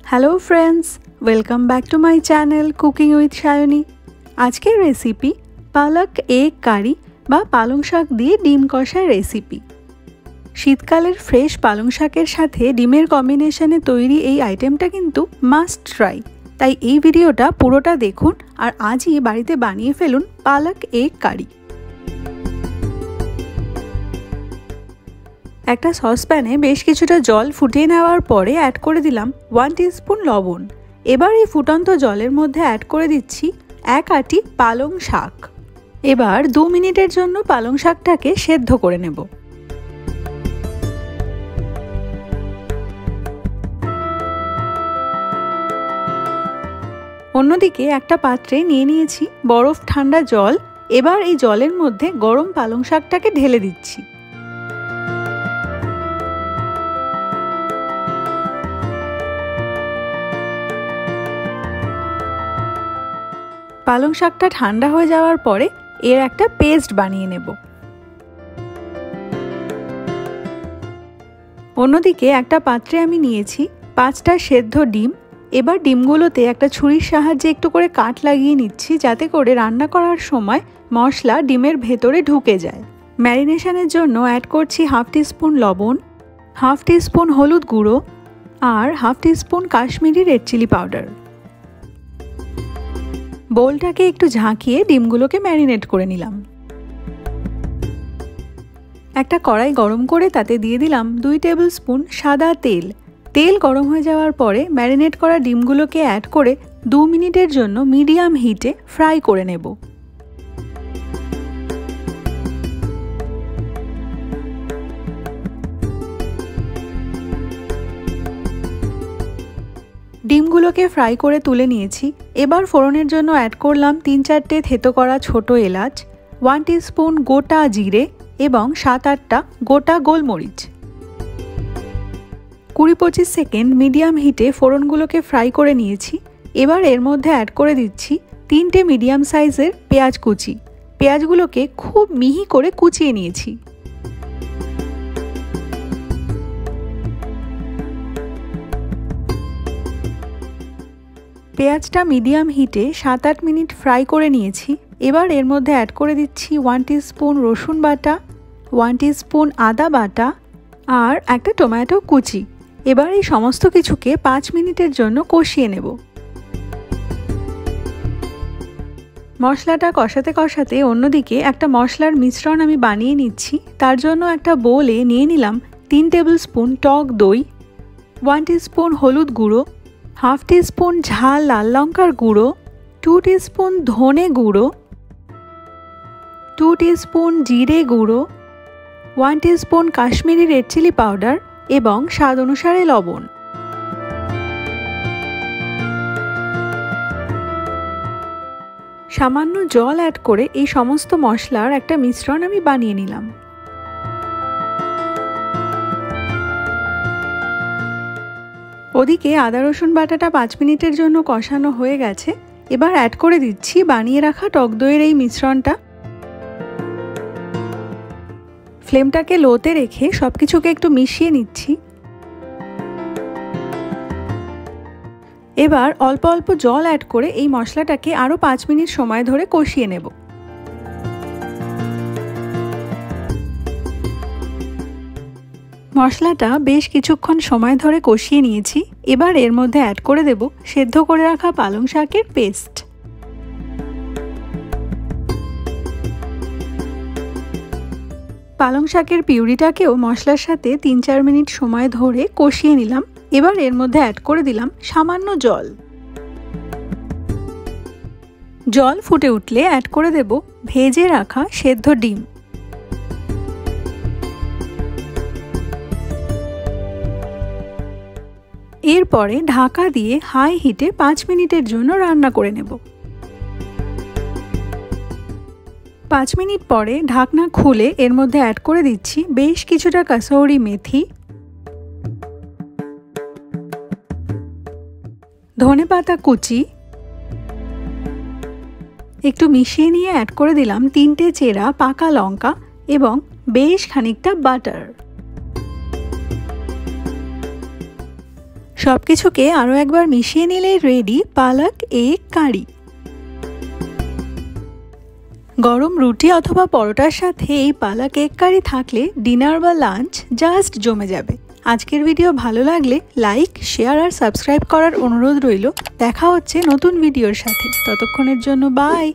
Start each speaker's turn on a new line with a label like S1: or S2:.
S1: Hello friends, welcome back to my channel cooking with Sayani. আজকের recipe পালক egg কারি বা পালং শাক দিয়ে ডিম কষার রেসিপি। শীতকালের ফ্রেশ পালং শাকের সাথে ডিমের কম্বিনেশনে তৈরি এই আইটেমটা কিন্তু মাস্ট ট্রাই। তাই এই ভিডিওটা পুরোটা দেখুন আর আজই বাড়িতে বানিয়ে ফেলুন পালক এগ কারি। একটা সসপ্যানে বেশ কিছুটা জল ফুটিয়ে নেওয়ার পরে অ্যাড করে দিলাম 1 টিস্পুন লবণ। এবার এই ফুটন্ত জলের মধ্যে অ্যাড করে দিচ্ছি 1 আঁটি পালং শাক। এবার 2 মিনিটের জন্য পালং শাকটাকে সেদ্ধ করে নেব। অন্যদিকে একটা পাত্রে নিয়ে নিয়েছি বরফ ঠান্ডা জল। এবার এই জলের মধ্যে গরম পালং শাকটাকে ঢেলে দিচ্ছি। পালং শাকটা ঠান্ডা হয়ে যাওয়ার পরে এর একটা পেস্ট বানিয়ে নেব। অন্যদিকে একটা পাত্রে আমি নিয়েছি 5টা সেদ্ধ ডিম। এবার ডিমগুলোতে একটা ছুরির সাহায্যে একটু করে কাট লাগিয়ে নিচ্ছি, যাতে করে রান্না করার সময় মশলা ডিমের ভেতরে ঢুকে যায়। ম্যারিনেশনের জন্য অ্যাড করছি 1/2 টিস্পুন লবণ, 1/2 টিস্পুন হলুদ গুঁড়ো আর 1/2 teaspoon Kashmiri red chilli powder. বোলটাকে একটু ঝাঁকিয়ে ডিমগুলোকে ম্যারিনেট করে নিলাম। একটা কড়াই গরম করে তাতে দিয়ে দিলাম 2 টেবিল স্পুন সাদা তেল। তেল গরম হয়ে যাওয়ার পরে ম্যারিনেট করা ডিমগুলোকে অ্যাড করে 2 মিনিটের জন্য মিডিয়াম হিটে ফ্রাই করে নেব। ডিমগুলোকে ফ্রাই করে তুলে নিয়েছি। এবার ফোড়নের জন্য অ্যাড করলাম 3-4টে থেতো করা ছোট এলাচ, 1 টিস্পুন গোটা জিরে এবং 7-8টা গোটা গোলমরিচ। 20-25 সেকেন্ড মিডিয়াম হিটে ফোড়নগুলোকে ফ্রাই করে নিয়েছি। এবার এর মধ্যে অ্যাড করে দিচ্ছি 3টে মিডিয়াম সাইজের পেঁয়াজ কুচি। পেঁয়াজগুলোকে খুব মিহি করে কুচিয়ে নিয়েছি। পেঁয়াজটা মিডিয়াম হিটে 7-8 মিনিট ফ্রাই করে নিয়েছি। এবার এর মধ্যে অ্যাড করে দিচ্ছি 1 টিস্পুন রসুন বাটা, 1 টিস্পুন আদা বাটা আর একটা টমেটো কুচি। এবার এই সমস্ত কিছুকে 5 মিনিটের জন্য কষিয়ে নেব। মশলাটা কষাতে কষাতে অন্যদিকে একটা মশলার মিশ্রণ আমি বানিয়ে নিচ্ছি। তার জন্য একটা বোলে নিয়ে নিলাম 3 টেবিল স্পুন টক দই, 1 টিস্পুন হলুদ গুঁড়ো, 1/2 টিস্পুন ঝাল লাল লঙ্কার গুঁড়ো, 2 টিস্পুন ধনে গুঁড়ো, 2 টিস্পুন জিরে গুঁড়ো, 1 teaspoon Kashmiri red chilli powder এবং স্বাদ অনুসারে লবণ। সামান্য জল অ্যাড করে এই সমস্ত মশলার একটা মিশ্রণ আমি বানিয়ে নিলাম। ওদিকে আদা রসুন বাটাটা 5 মিনিটের জন্য কষানো হয়ে গেছে। এবার অ্যাড করে দিচ্ছি বানিয়ে রাখা টক দইয়ের এই মিশ্রণটা। ফ্লেমটাকে লোতে রেখে সবকিছুকে একটু মিশিয়ে নিচ্ছি। এবার অল্প অল্প জল অ্যাড করে এই মশলাটাকে আরও 5 মিনিট সময় ধরে কষিয়ে নেব। মশলাটা বেশ কিছুক্ষণ সময় ধরে কষিয়ে নিয়েছি। এবার এর মধ্যে অ্যাড করে দেব সেদ্ধ করে রাখা পালং শাকের পেস্ট। পালং শাকের পিউরিটাকেও মশলার সাথে 3-4 মিনিট সময় ধরে কষিয়ে নিলাম। এবার এর মধ্যে অ্যাড করে দিলাম সামান্য জল। জল ফুটে উঠলে অ্যাড করে দেব ভেজে রাখা সেদ্ধ ডিম। এরপরে ঢাকা দিয়ে হাই হিটে 5 মিনিটের জন্য রান্না করে নেব। 5 মিনিট পরে ঢাকনা খুলে এর মধ্যে অ্যাড করে দিচ্ছি বেশ কিছুটা কাসৌরি মেথি, ধনেপাতা কুচি। একটু মিশিয়ে নিয়ে অ্যাড করে দিলাম 3টে চেরা পাকা লঙ্কা এবং বেশ খানিকটা বাটার। সব কিছুকে আরও একবার মিশিয়ে নিলেই রেডি পালক এগ কারি। গরম রুটি অথবা পরোটার সাথে এই পালক এগ কারি থাকলে ডিনার বা লাঞ্চ জাস্ট জমে যাবে। আজকের ভিডিও ভালো লাগলে লাইক, শেয়ার আর সাবস্ক্রাইব করার অনুরোধ রইল। দেখা হচ্ছে নতুন ভিডিওর সাথে, ততক্ষণের জন্য বাই।